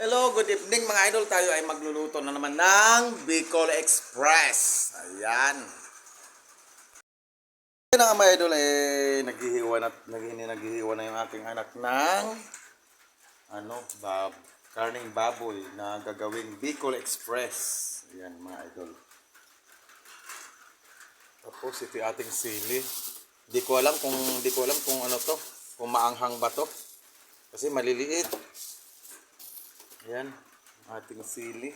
Hello, good evening mga idol. Tayo ay magluluto na naman ng Bicol Express. Ayan. Ayan nga mga idol, naghihiwa na yung aking anak ng karning baboy na gagawing Bicol Express. Ayan mga idol. Tapos ito yung ating sili. Di ko alam kung ano to, kung maanghang ba to. Kasi maliliit. Ayan, ating sili.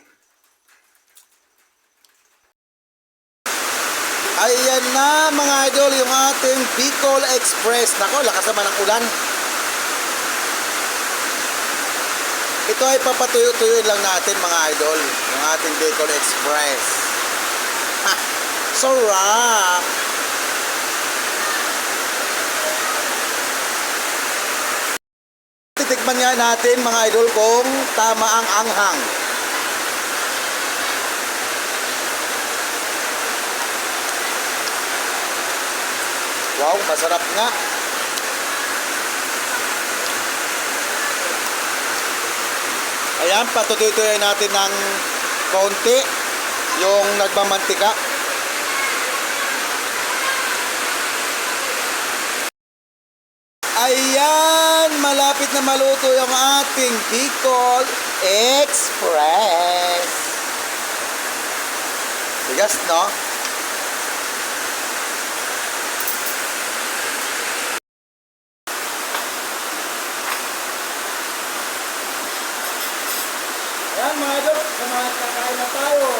Ayan na mga idol, yung ating Bicol Express. Nako, lakas naman ang ulan. Ito ay papatuyo-tuyo lang natin mga idol, yung ating Bicol Express. Ha! Sarap! Titikman nga natin mga idol kung tama ang anghang. Wow, masarap nga. Ayan, patututuin natin ng konti yung nagmamantika. Ayan, malapit na maluto yung ating Bicol Express. Bigas, no? Ayan mga idol, samahan kakain na tayo.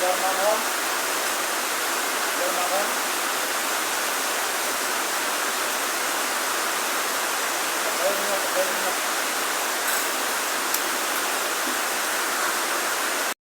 Ayan,